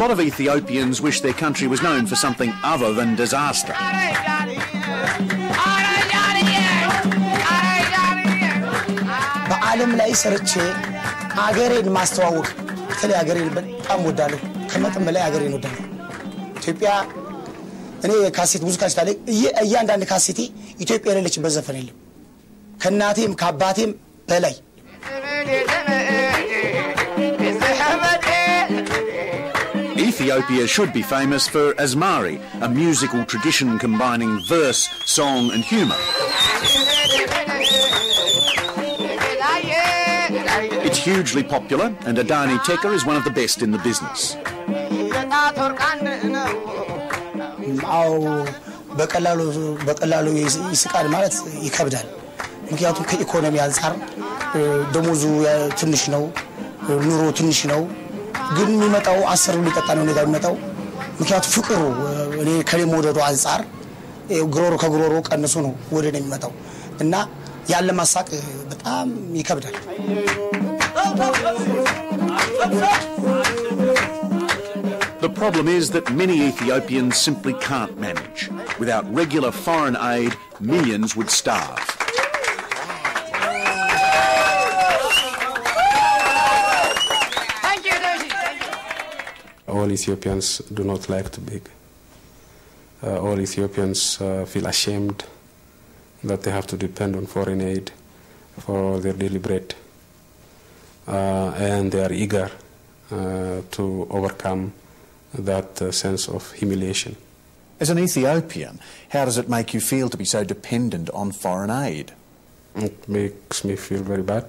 lot of Ethiopians wish their country was known for something other than disaster. በዓለም ላይ ሰርቼ አገሬን ማስተዋወቅ ተለ አገሬን በጣም ወዳለሁ ከመጠን በላይ አገሬን ወዳለሁ ኢትዮጵያ እኔ ካሴት ብዙ ካሴት አለ እያንዳንዱ ካሴቴ ኢትዮጵያ የሌለችበት ዘፈን የለም ከናቴም ከአባቴም በላይ Ethiopia should be famous for Asmari, a musical tradition combining verse, song and humour. It's hugely popular, and Adani Teka is one of the best in the business. በቀላሉ ይስቃል ማለት ይከብዳል ምክንያቱም ከኢኮኖሚ አንፃር ደሞዙ ትንሽ ነው ኑሮ ትንሽ ነው ግን የሚመጣው 10 ብር ሊጠጣ ነው ነገር የሚመጣው ምክንያቱም ፍቅሩ እኔ ከሌም ወደዶ አንፃር ግሮሮ ከግሮሮ ቀንሶ ነው ወደኔ የሚመጣው እና ያለ ማሳቅ በጣም ይከብዳል The problem is that many Ethiopians simply can't manage. Without regular foreign aid, millions would starve. All Ethiopians do not like to beg. All Ethiopians feel ashamed that they have to depend on foreign aid for their daily bread. And they are eager to overcome that sense of humiliation. As an Ethiopian, how does it make you feel to be so dependent on foreign aid? It makes me feel very bad,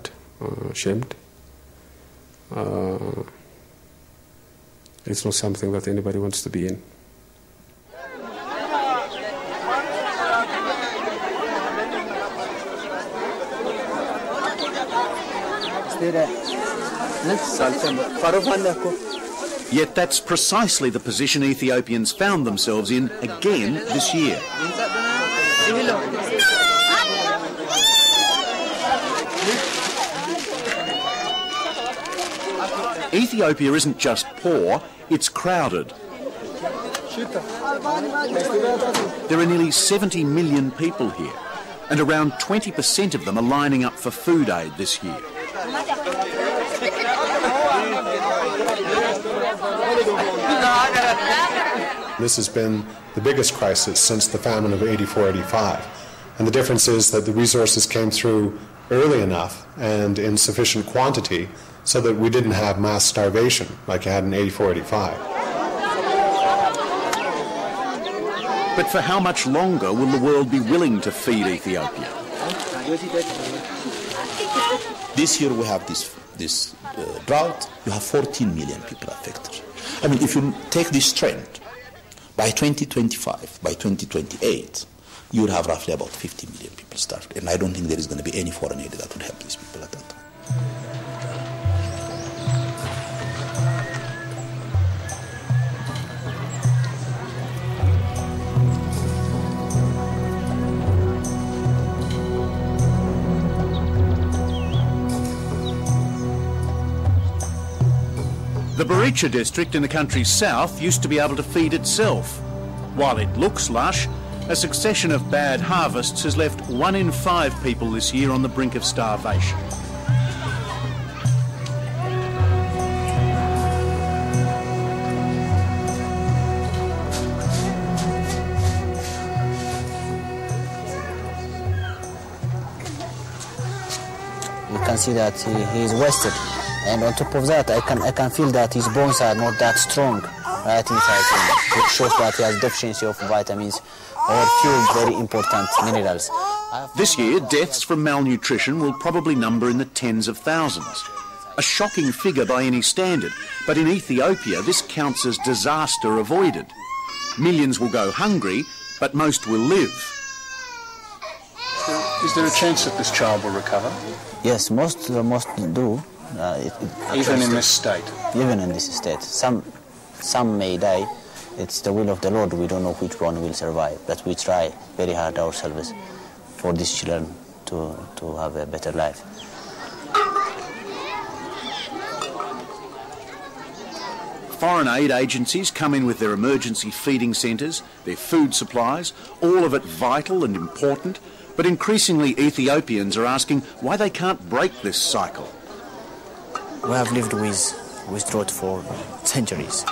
ashamed. It's not something that anybody wants to be in. Yet that's precisely the position Ethiopians found themselves in again this year. Ethiopia isn't just poor, it's crowded. There are nearly 70 million people here, and around 20% of them are lining up for food aid this year. This has been the biggest crisis since the famine of 84-85. And the difference is that the resources came through early enough and in sufficient quantity so that we didn't have mass starvation like you had in 84-85. But for how much longer will the world be willing to feed Ethiopia? This year we have this drought, you have 14 million people affected. I mean, if you take this trend, by 2025, by 2028, you would have roughly about 50 million people starved. And I don't think there is going to be any foreign aid that would help these people at that time. The Baricha district in the country's south used to be able to feed itself. While it looks lush, a succession of bad harvests has left 1 in 5 people this year on the brink of starvation. You can see that he is wasted. And on top of that, I can feel that his bones are not that strong right inside him. It shows that he has deficiency of vitamins or few very important minerals. This year, deaths from malnutrition will probably number in the tens of thousands. A shocking figure by any standard, but in Ethiopia this counts as disaster avoided. Millions will go hungry, but most will live. Is there a chance that this child will recover? Yes, most do. Even in this state? Even in this state. Some may die. It's the will of the Lord. We don't know which one will survive. But we try very hard ourselves for these children to have a better life. Foreign aid agencies come in with their emergency feeding centres, their food supplies, all of it vital and important, but increasingly Ethiopians are asking why they can't break this cycle. We have lived with drought for centuries.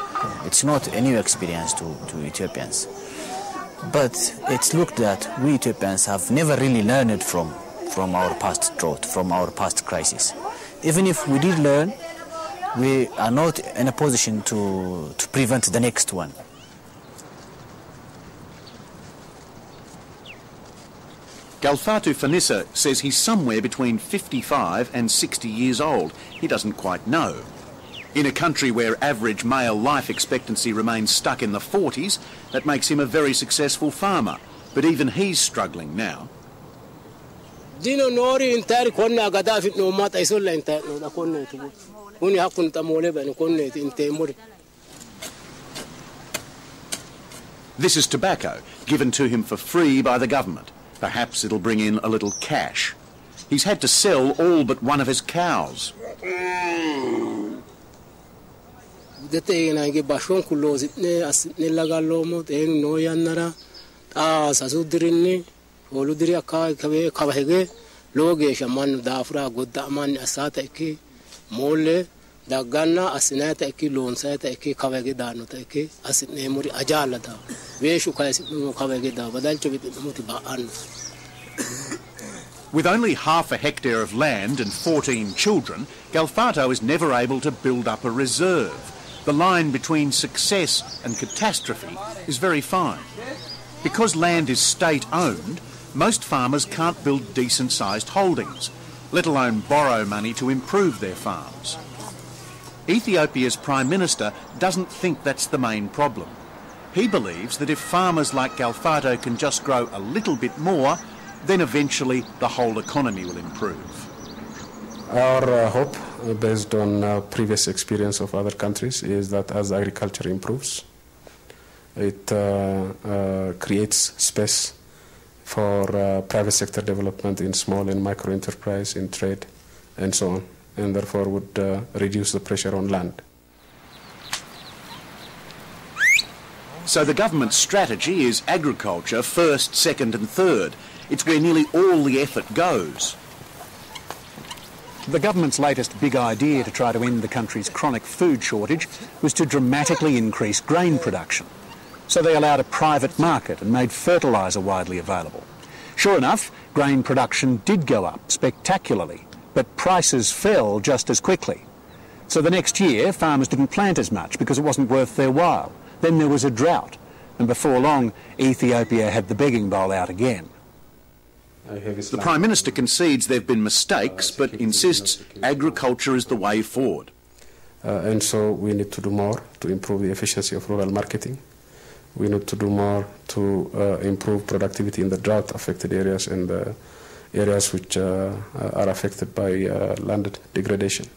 It's not a new experience to Ethiopians. But it's looked that we Ethiopians have never really learned from our past drought, from our past crisis. Even if we did learn, we are not in a position to prevent the next one. Galfatu Fanissa says he's somewhere between 55 and 60 years old. He doesn't quite know. In a country where average male life expectancy remains stuck in the 40s, that makes him a very successful farmer. But even he's struggling now. This is tobacco, given to him for free by the government. Perhaps it'll bring in a little cash. He's had to sell all but one of his cows. With only half a hectare of land and 14 children, Galfato is never able to build up a reserve. The line between success and catastrophe is very fine. Because land is state-owned, most farmers can't build decent-sized holdings, let alone borrow money to improve their farms. Ethiopia's Prime Minister doesn't think that's the main problem. He believes that if farmers like Galfato can just grow a little bit more, then eventually the whole economy will improve. Our hope, based on previous experience of other countries, is that as agriculture improves, it creates space for private sector development in small and micro enterprise, in trade, and so on, and therefore would reduce the pressure on land. So the government's strategy is agriculture first, second and third. It's where nearly all the effort goes. The government's latest big idea to try to end the country's chronic food shortage was to dramatically increase grain production. So they allowed a private market and made fertiliser widely available. Sure enough, grain production did go up spectacularly, but prices fell just as quickly. So the next year, farmers didn't plant as much because it wasn't worth their while. Then there was a drought, and before long, Ethiopia had the begging bowl out again. The Prime Minister concedes there have been mistakes, but insists agriculture is the way forward. And so we need to do more to improve the efficiency of rural marketing. We need to do more to improve productivity in the drought-affected areas and the areas which are affected by land degradation.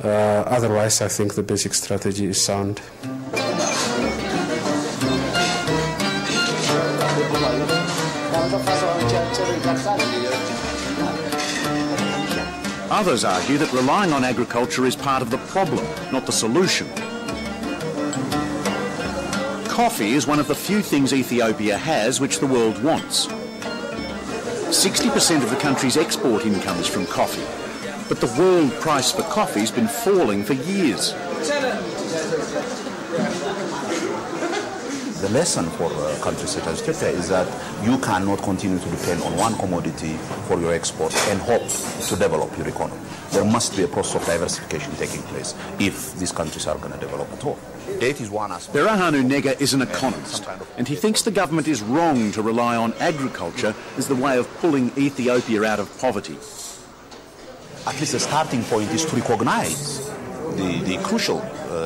Otherwise, I think the basic strategy is sound. Others argue that relying on agriculture is part of the problem, not the solution. Coffee is one of the few things Ethiopia has which the world wants. 60% of the country's export income is from coffee, but the world price for coffee has been falling for years. The lesson for countries such as Ethiopia is that you cannot continue to depend on one commodity for your export and hope to develop your economy. There must be a process of diversification taking place if these countries are going to develop at all. Date is one aspect. Berahanu Nega is an economist, and he thinks the government is wrong to rely on agriculture as the way of pulling Ethiopia out of poverty. At least the starting point is to recognize the crucial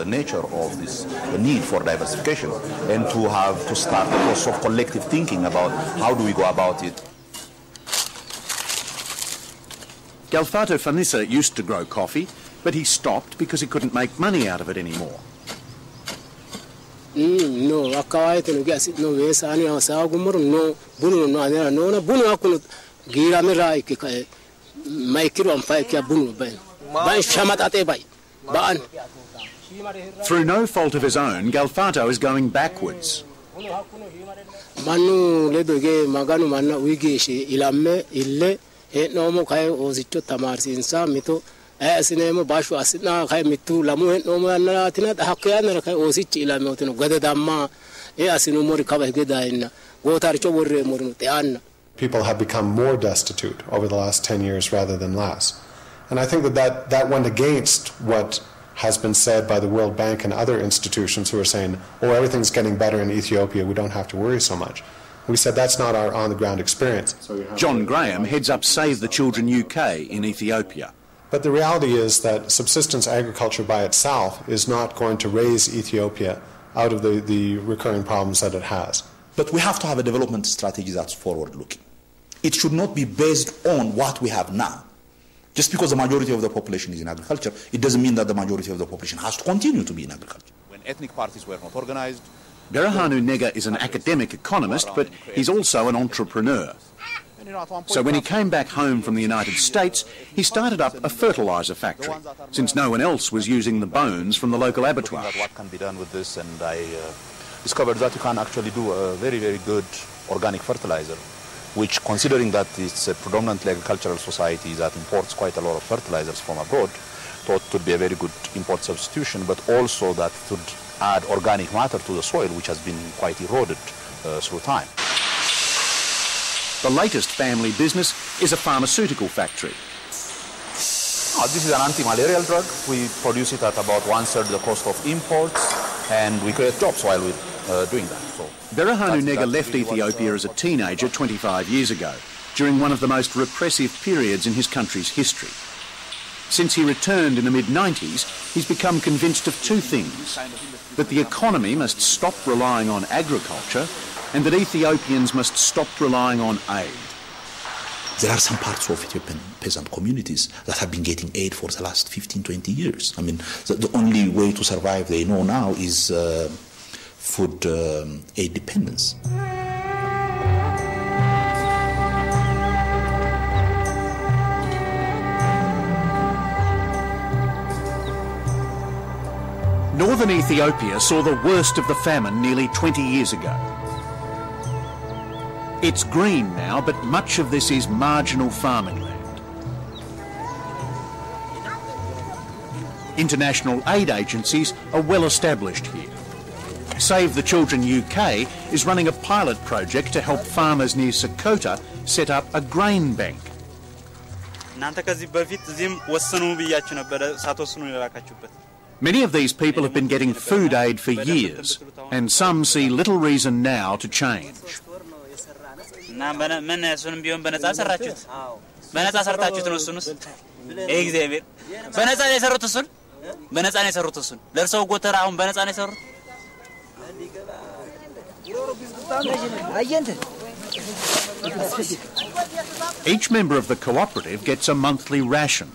nature of this, the need for diversification, and to start a process of collective thinking about how do we go about it. Galfato Fanissa used to grow coffee, but he stopped because he couldn't make money out of it anymore. Through no fault of his own, Galfato is going backwards. Manu ledoge maganu manna wigishi ilamme ille nomo kai ozitto tamarsinsa mito asinemo bashu asina kai mitu lamu nomo annatina hakkana kai ozitti ilamme otino gadadamma asinu mori kaba gedaina gotarcho borre morno te anna. People have become more destitute over the last 10 years rather than less. And I think that went against what has been said by the World Bank and other institutions who are saying, oh, everything's getting better in Ethiopia, we don't have to worry so much. We said that's not our on-the-ground experience. John Graham heads up Save the Children UK in Ethiopia. But the reality is that subsistence agriculture by itself is not going to raise Ethiopia out of the recurring problems that it has. But we have to have a development strategy that's forward-looking. It should not be based on what we have now. Just because the majority of the population is in agriculture, it doesn't mean that the majority of the population has to continue to be in agriculture. When ethnic parties were not organized... Berhanu Nega is an academic economist, but he's also an entrepreneur. So when he came back home from the United States, he started up a fertilizer factory, since no one else was using the bones from the local abattoir. What can be done with this, and I discovered that you can actually do a very, very good organic fertilizer, which, considering that it's a predominantly agricultural society that imports quite a lot of fertilizers from abroad, thought to be a very good import substitution, but also that it would add organic matter to the soil, which has been quite eroded through time. The latest family business is a pharmaceutical factory. This is an anti-malarial drug. We produce it at about 1/3 the cost of imports, and we create jobs while we're doing that. So Berhanu Nega left Ethiopia as a teenager 25 years ago, during one of the most repressive periods in his country's history. Since he returned in the mid-90s, he's become convinced of two things: that the economy must stop relying on agriculture, and that Ethiopians must stop relying on aid. There are some parts of Ethiopian peasant communities that have been getting aid for the last 15-20 years. I mean, the only way to survive they know now is food aid dependence. Northern Ethiopia saw the worst of the famine nearly 20 years ago. It's green now, but much of this is marginal farming land. International aid agencies are well established here. Save the Children UK is running a pilot project to help farmers near Sokoto set up a grain bank. Many of these people have been getting food aid for years, and some see little reason now to change. Each member of the cooperative gets a monthly ration.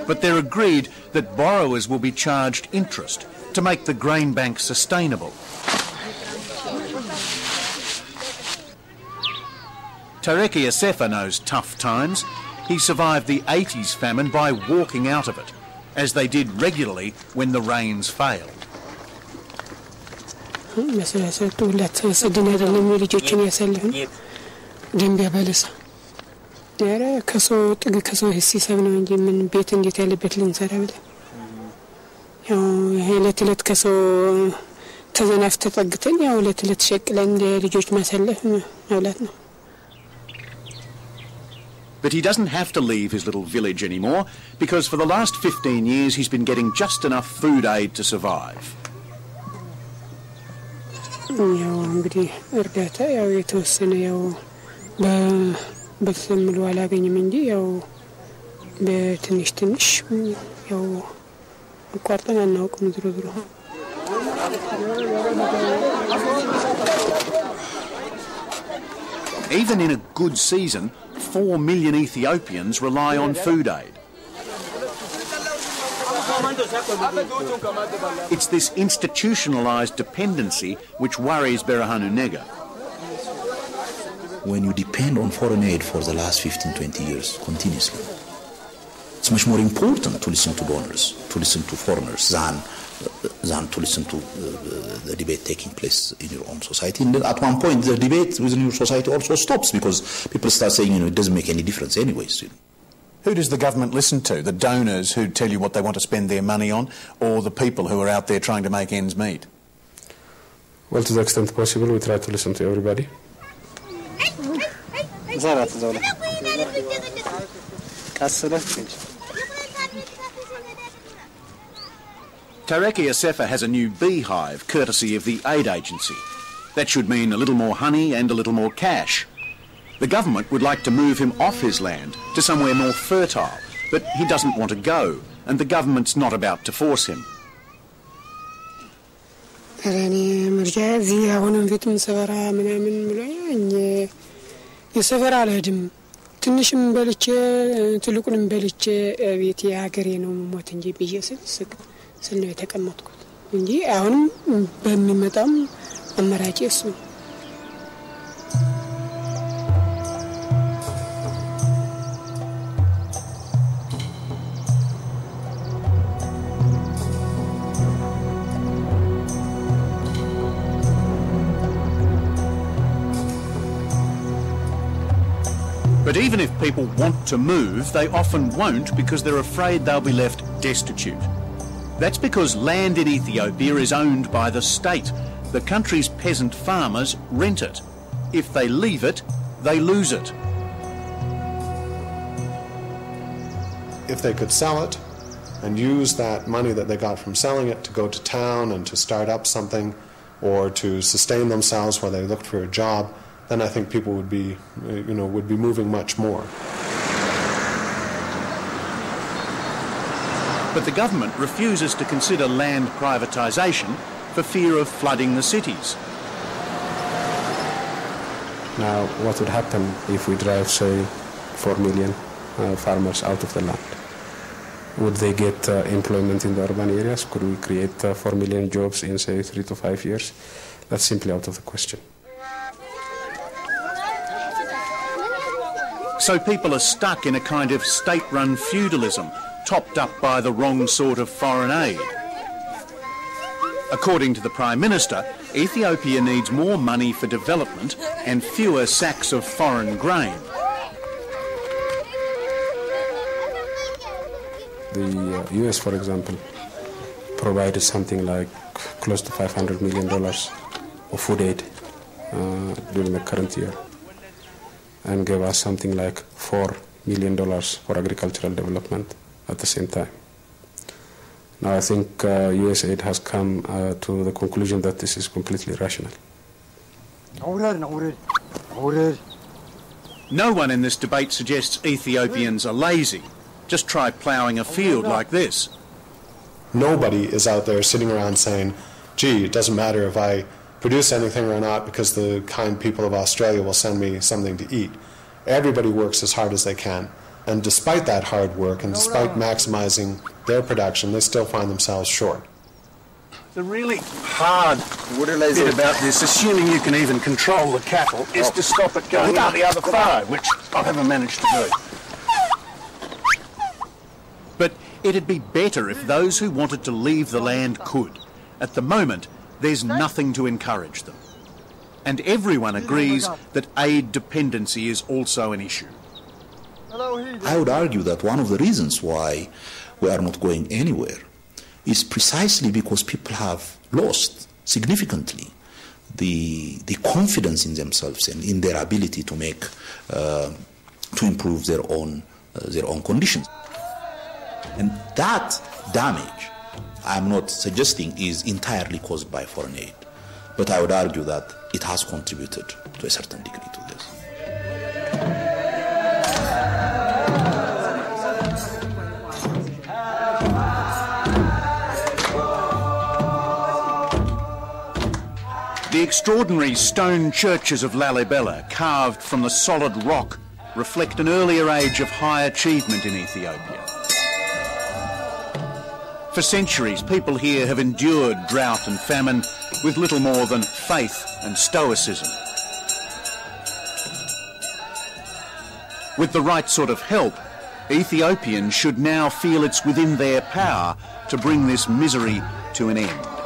But they're agreed that borrowers will be charged interest to make the grain bank sustainable. Tareki Asefa knows tough times. He survived the 80s famine by walking out of it, as they did regularly when the rains failed. But he doesn't have to leave his little village anymore, because for the last 15 years he's been getting just enough food aid to survive. Even in a good season, 4 million Ethiopians rely on food aid. It's this institutionalized dependency which worries Berhanu Nega. When you depend on foreign aid for the last 15-20 years continuously, It's much more important to listen to donors, to listen to foreigners, than to listen to the debate taking place in your own society. And then at one point, the debate within your society also stops because people start saying, it doesn't make any difference anyways. Who does the government listen to? The donors who tell you what they want to spend their money on, or the people who are out there trying to make ends meet? Well, to the extent possible, we try to listen to everybody. Tareki Asefa has a new beehive, courtesy of the aid agency. That should mean a little more honey and a little more cash. The government would like to move him off his land to somewhere more fertile, but he doesn't want to go, and the government's not about to force him. ትንሽም በልቼ ትልቁንም በልቼ ቤቴ ሀገሬ ነው ሞት እንጂ ስል ነው የተቀመጥኩት እንጂ አሁንም በሚመጣም አማራጭ እሱ ነው። But even if people want to move, they often won't because they're afraid they'll be left destitute. That's because land in Ethiopia is owned by the state. The country's peasant farmers rent it. If they leave it, they lose it. If they could sell it and use that money that they got from selling it to go to town and to start up something or to sustain themselves while they looked for a job, then I think people would be moving much more. But the government refuses to consider land privatisation for fear of flooding the cities. Now, what would happen if we drive, say, 4 million farmers out of the land? Would they get employment in the urban areas? Could we create 4 million jobs in, say, 3 to 5 years? That's simply out of the question. So people are stuck in a kind of state-run feudalism, topped up by the wrong sort of foreign aid. According to the Prime Minister, Ethiopia needs more money for development and fewer sacks of foreign grain. The US, for example, provided something like close to $500 million of food aid during the current year, and gave us something like $4 million for agricultural development at the same time. Now I think USAID has come to the conclusion that this is completely irrational. No one in this debate suggests Ethiopians are lazy. Just try ploughing a field like this. Nobody is out there sitting around saying, gee, it doesn't matter if I produce anything or not because the kind people of Australia will send me something to eat. Everybody works as hard as they can. And despite that hard work and despite maximizing their production, they still find themselves short. The really hard bit about this, assuming you can even control the cattle, is to stop it going out the other furrow, which I haven't managed to do. But it'd be better if those who wanted to leave the land could. At the moment, there's nothing to encourage them. And everyone agrees that aid dependency is also an issue. I would argue that one of the reasons why we are not going anywhere is precisely because people have lost significantly the confidence in themselves and in their ability to make to improve their own conditions. And that damage, I'm not suggesting, is entirely caused by foreign aid, but I would argue that it has contributed to a certain degree to this. The extraordinary stone churches of Lalibela, carved from the solid rock, reflect an earlier age of high achievement in Ethiopia. For centuries, people here have endured drought and famine with little more than faith and stoicism. With the right sort of help, Ethiopians should now feel it's within their power to bring this misery to an end.